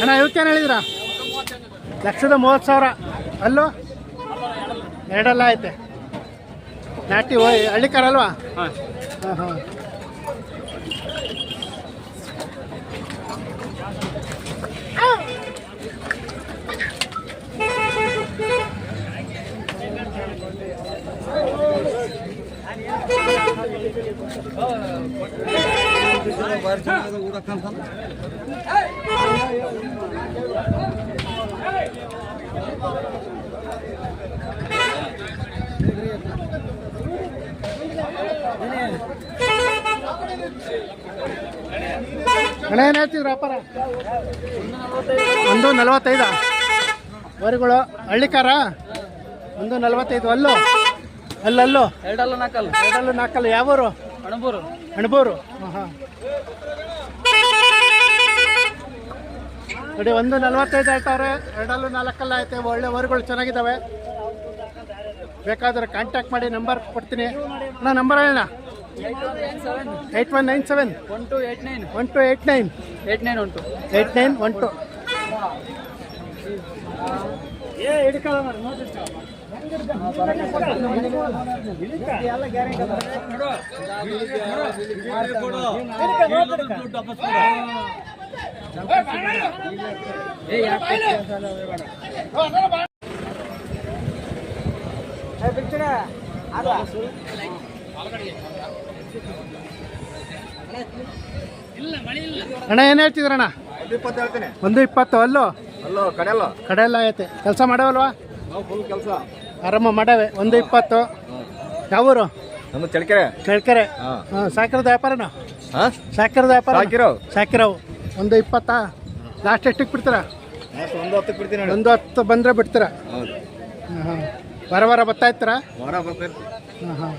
ಅಣ್ಣ ಇವಕ್ಕೇನು ಹೇಳಿದ್ರ? 1,30,000. ಅಲ್ಲೂ ಎರಡೆಲ್ಲ ಐತೆ. ನಾಟಿ ಹಳ್ಳಿಕಾರಲ್ವಾ? ಹಾಂ ಹಾಂ. ಅಣ್ಣ ಏನು ಹೇಳ್ತಿದ್ರು ವ್ಯಾಪಾರ? 1,45. ವರಿಗಳು ಹಳ್ಳಿಕಾರ 1,45. ಅಲ್ಲೂ ಅಲ್ಲಲ್ಲೂ ಎರಡಲ್ಲೂ ನಾಲ್ಕಲ್ಲ. ಯಾವೂರು? ಅಣಬೂರು. ಹಾಂ ನೋಡಿ 1,45 ಹೇಳ್ತಾವ್ರೆ. ಎರಡಲ್ಲೂ 4 ಐತೆ. ಒಳ್ಳೆ ವರಿಗಳು ಚೆನ್ನಾಗಿದ್ದಾವೆ. ಬೇಕಾದ್ರೆ ಕಾಂಟ್ಯಾಕ್ಟ್ ಮಾಡಿ. ನಂಬರ್ ಕೊಡ್ತೀನಿ. ಅಣ್ಣ ನಂಬರ್ ಹೇಳ. 8197 1289 8912. ಅಣ್ಣ ಏನು ಹೇಳ್ತಿದ್ರಣ್ಣ? 1,20. ಅಲ್ಲೋ ಕಡೆಯಲ್ಲ ಐತೆ. ಕೆಲಸ ಮಾಡವಲ್ವಾ? ಕೆಲಸ ಆರಾಮ ಮಾಡವೆ. 1,20. ಯಾವೂರು? ಚಳ್ಳಕೆರೆ. ಹಾಂ ಸಾಕಿರೋದು ವ್ಯಾಪಾರನ? ಸಾಕಿರೋವು 1,20. ಲಾಸ್ಟ್ ಎಷ್ಟಕ್ಕೆ ಬಿಡ್ತೀರಾ? 1,10 ಬಂದರೆ ಬಿಡ್ತೀರಾ? ಹಾಂ ವಾರ ಬರ್ತಾ ಇರ್ತೀರಾ? ಹಾಂ ಹಾಂ.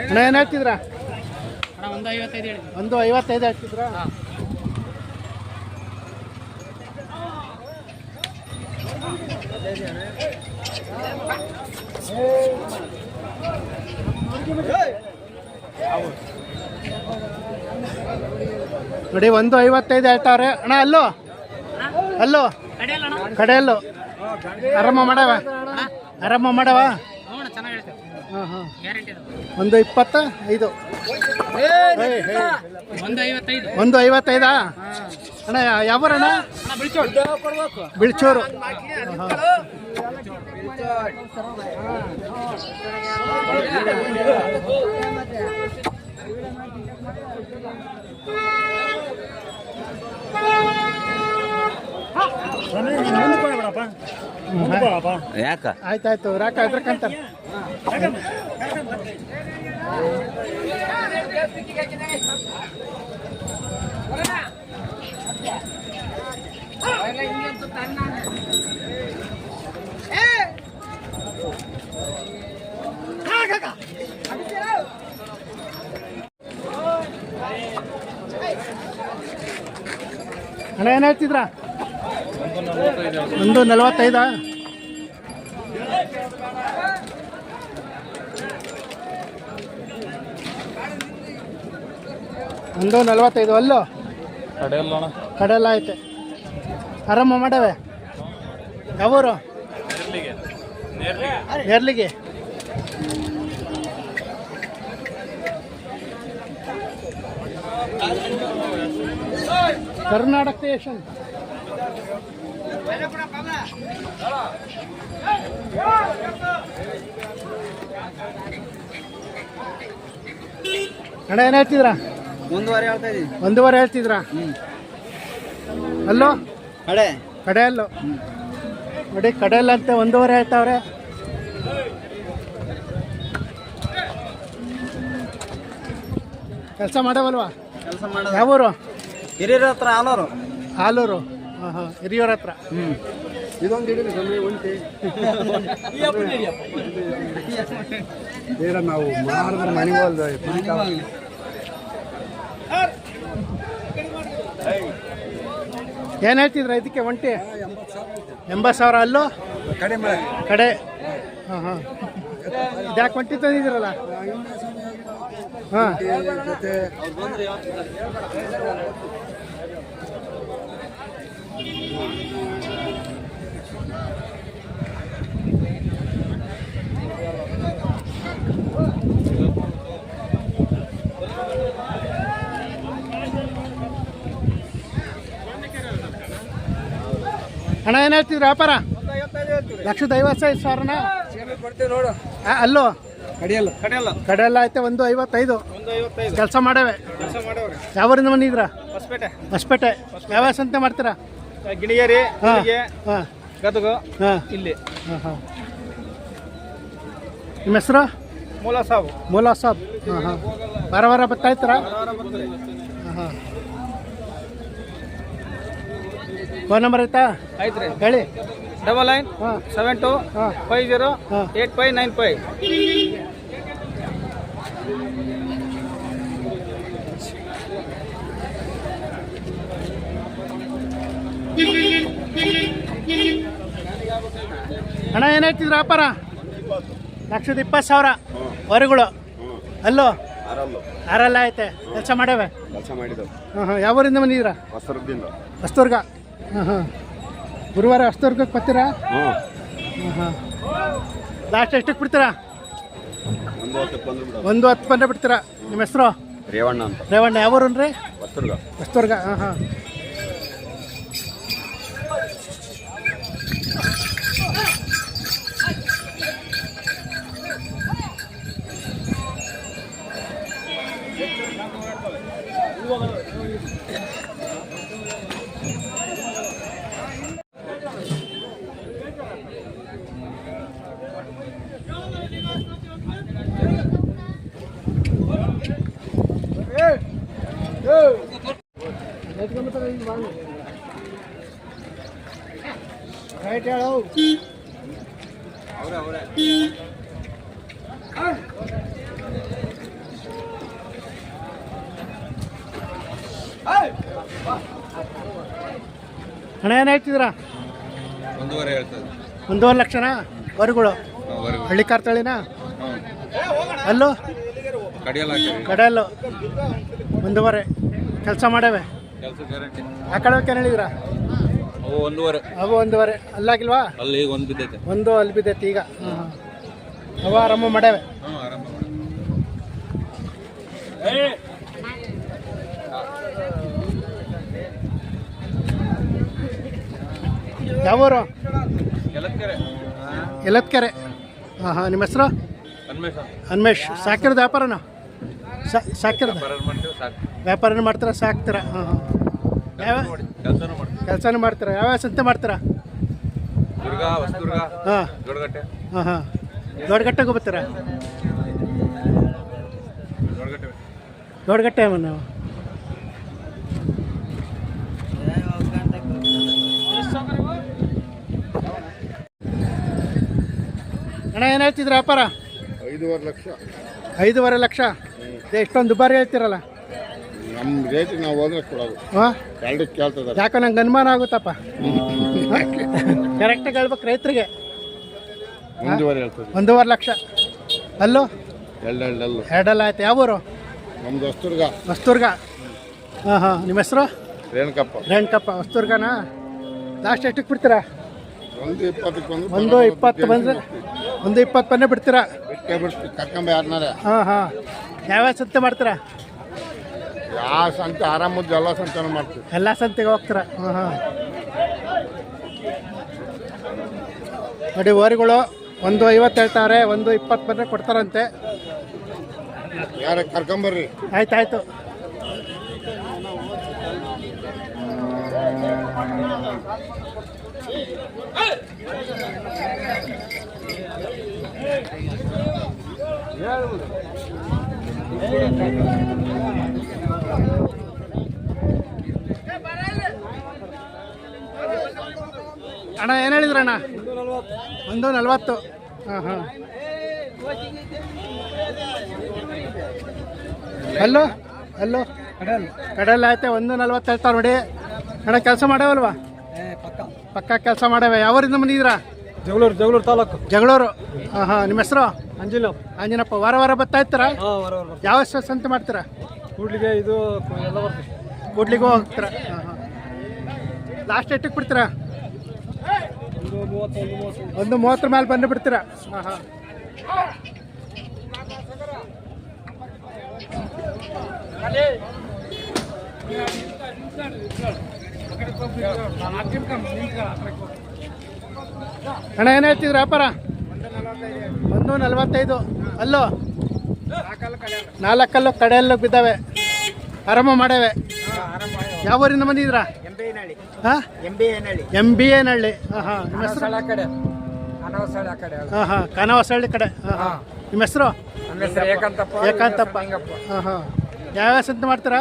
ಅಣ್ಣ ಏನು ಹೇಳ್ತಿದ್ರ? 1,55 ಹೇಳ್ತಿದ್ರ? ನೋಡಿ 1,55 ಹೇಳ್ತಾವ್ರೆ. ಅಣ್ಣ ಅಲ್ಲೋ ಕಡೆಯಲ್ಲೂ ಆರಾಮ ಮಾಡವ? ಹಾಂ ಹಾಂ. 1,25. 1,55. ಅಣ್ಣ ಯಾವೂರಣ್ಣ? ಬಿಳ್ಚೂರು. ಯಾಕ ಆಯ್ತಾಯ್ತು. ರಾಕ ಅದ್ರಕ್ಕಂತಾರೆ. ಅಣ್ಣ ಏನು ಹೇಳ್ತಿದ್ರ? 1,45. ಅಲ್ಲೋ ಕಡೆಯಲ್ಲ ಐತೆ. ಆರಾಮ ಮಾಡವೆ. ಯಾವೂರು? ನೇರ್ಲಿಗೆ. ಕರ್ನಾಟಕ ಸ್ಟೇಷನ್. ಅಣ್ಣ ಏನು ಹೇಳ್ತಿದ್ರ? 1,5 ಹೇಳ್ತಿದ್ರ? ಅಲ್ಲೋ ಕಡೆಯಲ್ಲೋ ನೋಡಿ ಕಡೆಯಲ್ಲಂತೆ 1,5 ಹೇಳ್ತಾವ್ರೆ. ಕೆಲಸ ಮಾಡವಲ್ವಾ? ಯಾವೂರು? ಹಿರಿಯರ ಹತ್ರ ಹಾಲೂರು. ಹಾಂ ಹಾಂ. ಹಿರಿಯರ ಹತ್ರ. ಇದೊಂದು ಹಿಡಿದು ಸಮಯ ಉಂಟು. ನಾವು ಮಾಡಿದ್ರೆ ಮನೆಗೆ ಏನು ಹೇಳ್ತಿದ್ರ ಇದಕ್ಕೆ ಒಂಟಿ 80,000 ಅಲ್ಲೂ ಕಡೆ ಹಾಂ ಹಾಂ ಇದ್ಯಾಕೆ ಒಂಟಿ ತಂದಿದ್ದೀರಲ್ಲ ಹಾಂ ಅಣ್ಣ ಏನು ಹೇಳ್ತಿದ್ರು ವ್ಯಾಪಾರ 1,55,000 ನೋಡು ಅಲ್ಲೋ ಕಡಿಯಲ್ಲ ಕಡೆಯೆಲ್ಲ ಐತೆ 1,55,000 ಕೆಲಸ ಮಾಡವೆ ಯಾವರಿಂದ ಬಂದಿದ್ರ ಹೊಸಪೇಟೆ ಯಾವ ಸಂತೆ ಮಾಡ್ತೀರಾ ಗಿಣಿಗೇರಿ ಹಾಂ ಹಾಂ ಗದಗು ಹಾಂ ಇಲ್ಲಿ ಹಾಂ ಹಾಂ ನಿಮ್ಮ ಹೆಸರು ಮೂಲ ಸಾವು ಮೂಲ ಸಾಬ್ ಹಾಂ ಹಾಂ ವಾರ ಬರ್ತಾ ಇರ್ತೀರಾ ಹಾಂ ಹಾಂ ಫೋನ್ ನಂಬರ್ ಐತಾ ಐತ್ರಿ ಹೇಳಿ 99 ಹಾಂ 72 ಹಾಂ 50 ಹಾಂ 8595 ಅಣ್ಣ ಏನು ಹೇಳ್ತಿದ್ರು ವ್ಯಾಪಾರ 1,20,000 ಹೊರಗಳು ಅಲ್ಲೋ ಆರಲ್ಲ ಐತೆ ಕೆಲಸ ಮಾಡವೆ ಕೆಲಸ ಮಾಡಿದ್ದು ಹಾಂ ಹಾಂ ಯಾವೂರಿಂದ ಬಂದಿದ್ದೀರಾ ಹೊಸರದಿಂದ ಹೊಸ್ತೂರ್ಗ ಹಾಂ ಹಾಂ ಗುರುವಾರ ಹೊಸ್ತೂರ್ಗಕ್ಕೆ ಬರ್ತೀರಾ ಹ್ಞೂ ಹಾಂ ಹಾಂ ಲಾಸ್ಟ್ ಎಷ್ಟಕ್ಕೆ ಬಿಡ್ತೀರಾ 1:10 ಬಂದು 1:10 ಬಂದರೆ ಬಿಡ್ತೀರಾ ನಿಮ್ಮ ಹೆಸರು ರೇವಣ್ಣ ಅಂತ ರೇವಣ್ಣ ಯಾವೂರನ್ರಿ ಹೊಸದುರ್ಗ ಹೊಸ್ತೂರ್ಗ ಹಾಂ ಹಾಂ ರೈಟ್ ಹೇಳು ಹಣ ಏನು ಹೇಳ್ತಿದ್ದೀರಾ 1.5 ಹೇಳ್ತದೆ 1.5 ಲಕ್ಷನಾ ಹೊರಗಳು ಹಳ್ಳಿ ಕಾರ್ತಳಿನಾ ಅಲ್ಲೂ ಕಡೆಯಲ್ಲು 1.5 ಕೆಲಸ ಮಾಡವೆ ಕೆಲಸ ಗ್ಯಾರಂಟಿ ಆ ಕಡೆ ಹೇಳಿದ್ರಾ ಅವು 1.5 ಅವು 1.5 ಅಲ್ಲಾಗಿಲ್ವಾ ಅಲ್ಲಿ ಈಗ ಒಂದು ಬಿದ್ದೈತೆ ಒಂದು ಅಲ್ಲಿ ಬಿದ್ದೈತಿ ಈಗ ಅವ ಆರಾಮ ಮಾಡವೆ ಹ್ಞೂ ಆರಾಮ ಯಾವೂರು ಕೆಲಕ್ಕೆರೆ ಯಲತ್ಕೆರೆ ಹಾಂ ಹಾಂ ನಿಮ್ಮ ಹೆಸರು ಅನ್ಮೇಷ ಅನ್ಮೇಶ್ ಸಾಕಿರೋದು ವ್ಯಾಪಾರನ ಸಾಕಿರೋದು ಮಾಡ್ತೀವಿ ಸಾಕು ವ್ಯಾಪಾರನ ಮಾಡ್ತೀರಾ ಸಾಕ್ತೀರಾ ಹಾಂ ಹಾಂ ಯಾವ ಕೆಲಸನೂ ಮಾಡ್ತೀವಿ ಕೆಲಸನೂ ಮಾಡ್ತೀರಾ ಯಾವ್ಯಾವ ಸಂತೆ ಮಾಡ್ತೀರಾ ದುರ್ಗ ಹೊಸದುರ್ಗ ಹಾಂ ದೊಡ್ಡಗಟ್ಟೆ ಹಾಂ ಹಾಂ ದೊಡ್ಡಗಟ್ಟೆಗೆ ಬರ್ತೀರಾ ದೊಡ್ಡಗಟ್ಟೆ ದೊಡ್ಡಗಟ್ಟೆ ನಾವು ಅಣ್ಣ ಏನು ಹೇಳ್ತಿದ್ರು ವ್ಯಾಪಾರ 5.5 ಲಕ್ಷ 5.5 ಲಕ್ಷ ಎಷ್ಟೊಂದು ದುಬಾರಿ ಹೇಳ್ತಿರಲ್ಲ ನಮ್ಮ ರೇಟಿಗೆ ನಾವು ಹೋದ್ರೆ ಕೊಡೋದು ಹಾಂ ಎರಡಕ್ಕೆ ಕೇಳ್ತದೆ ಯಾಕೋ ನಂಗೆ ಅನುಮಾನ ಆಗುತ್ತಪ್ಪ ಕರೆಕ್ಟಾಗಿ ಹೇಳ್ಬೇಕು ರೈತರಿಗೆ 1.5 ಹೇಳ್ತದೆ 1.5 ಲಕ್ಷ ಅಲ್ಲೂ ಎರಡಲ್ಲು ಎರಡಲ್ಲ ಆಯ್ತು ಯಾವೂರು ನಮ್ದು ಹೊಸದುರ್ಗ ಹೊಸ್ತೂರ್ಗ ಹಾಂ ಹಾಂ ನಿಮ್ಮ ಹೆಸರು ರೇಣುಕಪ್ಪ ರೇಣುಕಪ್ಪ ಹೊಸ್ತೂರ್ಗನಾ ಲಾಸ್ಟ್ ಎಷ್ಟಕ್ಕೆ ಬಿಡ್ತೀರಾ 1.20 1.20 ಬಂದರೆ 1.20 ಬಂದರೆ ಬಿಡ್ತೀರಾ ಬಿಟ್ಟೆ ಬಿಟ್ಟು ಕರ್ಕೊಂಬ ಯಾರನ್ನಾರ ಹಾಂ ಹಾಂ ಯಾವ್ಯಾವ ಸಂತೆ ಮಾಡ್ತೀರಾ ಯಾವ ಸಂತೆ ಆರಾಮದ್ದು ಎಲ್ಲ ಸಂತೆನೂ ಮಾಡ್ತೀವಿ ಎಲ್ಲ ಸಂತೆಗೆ ಹೋಗ್ತೀರಾ ಹಾಂ ಹಾಂ ನೋಡಿ ಓರಿಗಳು 1.50 ಹೇಳ್ತಾರೆ 1.20 ಬಂದರೆ ಕೊಡ್ತಾರಂತೆ ಯಾರ ಕರ್ಕೊಂಬರ್ರಿ ಆಯ್ತಾಯ್ತು ಅಣ್ಣ ಏನು ಹೇಳಿದ್ರಣ್ಣ 1.40 ಹಾಂ ಹಾಂ ಅಲ್ಲೋ ಕಡಲ್ ಆಯ್ತೆ 1.40 ಹೇಳ್ತಾರೆ ನೋಡಿ ಅಣ್ಣ ಕೆಲಸ ಮಾಡವಲ್ವಾ? ಪಕ್ಕ ಕೆಲಸ ಮಾಡವೆ. ಯಾವೂರಿಂದ ಬಂದಿದ್ದೀರಾ? ಜಗಳೂರು ತಾಲೂಕು. ಜಗಳೂರು. ಹಾಂ ಹಾಂ. ನಿಮ್ಮ ಹೆಸರು? ಅಂಜಿನಪ್ಪ. ವಾರ ವಾರ ಬರ್ತಾ ಇರ್ತೀರಾ? ಯಾವ ಸಂತೆ ಮಾಡ್ತೀರಾ? ಕೂಡ್ಲಿಗೆ ಇದು ಎಲ್ಲ ಬರ್ತೀವಿ. ಕೂಡ್ಲಿಗೂ ಹೋಗ್ತೀರಾ? ಹಾಂ ಹಾಂ. ಲಾಸ್ಟ್ ಎಷ್ಟಕ್ಕೆ ಬಿಡ್ತೀರಾ? 1:30 ಮೇಲೆ ಬಂದು ಬಿಡ್ತೀರಾ? ಹಾಂ ಹಾಂ. ಅಣ್ಣ ಏನು ಹೇಳ್ತಿದ್ರು ವ್ಯಾಪಾರ? 1:45. ಅಲ್ಲೋ 4 ಕಡೆಯಲ್ಲೂ ಬಿದ್ದಾವೆ. ಆರಾಮ ಮಾಡೇವೆ. ಯಾವ ಊರಿಂದ ಬಂದಿದ್ದೀರಾ? ಹಾಂ, MBA ನಹಳ್ಳಿ. ಹಾಂ ಹಾಂ. ನಿಮ್ಮ ಹೆಸರು? ಹಾಂ ಹಾಂ. ಕಾನವಸಳ್ಳಿ ಕಡೆ. ಹಾಂ ಹಾಂ. ನಿಮ್ಮ ಹೆಸರು? ಏಕಾಂತಪ್ಪ. ಹಾಂ ಹಾಂ. ಯಾವ್ಯಾವ ಸಂತೆ ಮಾಡ್ತೀರಾ?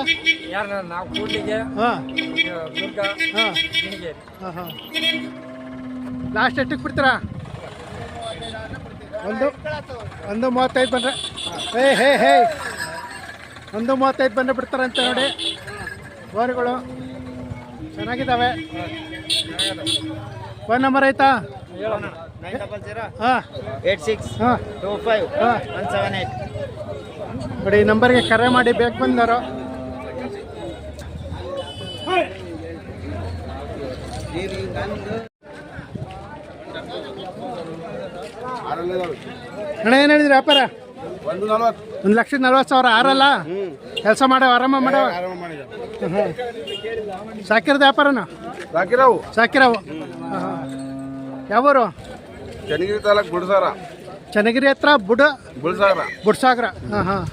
ನಾವು ಕೂಡ್ಲಿಗೆ ಹಾಂ ದುರ್ಗ ಹಾಂ ಹಾಂ ಹಾಂ. ಲಾಸ್ಟ್ ಎಷ್ಟಕ್ಕೆ ಬಿಡ್ತೀರಾ? 1:35 ಬಂದರೆ. ಹೇ 1:35 ಬಂದು ಬಿಡ್ತಾರಂತೆ ನೋಡಿ. ಬೋರ್ಗಳು ಚೆನ್ನಾಗಿದ್ದಾವೆ. ಫೋನ್ ನಂಬರ್ ಆಯ್ತಾ? 900 ಹಾಂ 86 ಹಾಂ 25 ಹಾಂ 178. ನೋಡಿ, ಈ ನಂಬರ್ಗೆ ಕರೆ ಮಾಡಿ ಬೇಕು ಬಂದರು. ಅಣ್ಣ ಏನು ಹೇಳಿದ್ರಿ ವ್ಯಾಪಾರ? 1,40,000. ಆರಲ್ಲ ಕೆಲಸ ಮಾಡೋ ಆರಾಮ ಮಾಡೋ. ಸಾಕಿರೋದು ವ್ಯಾಪಾರನ? ಸಾಕಿರವು. ಯಾವೂರು? ಚನ್ನಗಿರಿ ತಾಲೂಕು ಬುಡ್ಸಾರ. ಚನ್ನಗಿರಿ ಹತ್ರ ಬುಡ್ಸಾಗ್ರ. ಹಾಂ ಹಾಂ.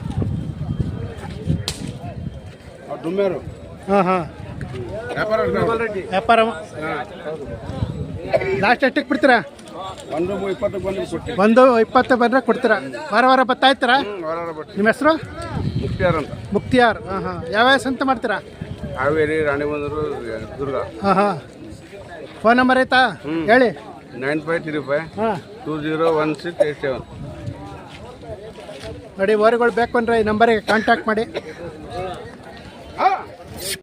ದುಮ್ಮೇರು. ಹಾಂ ಹಾಂ. ವ್ಯಾಪಾರ ಲಾಸ್ಟ್ ಎಷ್ಟಕ್ಕೆ ಬಿಡ್ತೀರಾ? 1:20 ಬಂದರೆ ಕೊಡ್ತೀರಾ? ವಾರ ವಾರ ಬರ್ತಾ ಇರ್ತೀರಾ? ನಿಮ್ಮ ಹೆಸರು? ಮುಕ್ತಿಯಾರ್. ಹಾಂ ಹಾಂ. ಯಾವ್ಯಾವ ಸಂತೆ ಮಾಡ್ತೀರಾ? ಹಾವೇರಿ, ರಾಣಿಬಂದರು, ದುರ್ಗ. ಹಾಂ ಹಾಂ. ಫೋನ್ ನಂಬರ್ ಆಯ್ತಾ? ಹೇಳಿ. 9535 ಹಾಂ 201687. ನೋಡಿ, ಓರಿಗಳು ಬೇಕು ಅಂದರೆ ಈ ನಂಬರಿಗೆ ಕಾಂಟ್ಯಾಕ್ಟ್ ಮಾಡಿ.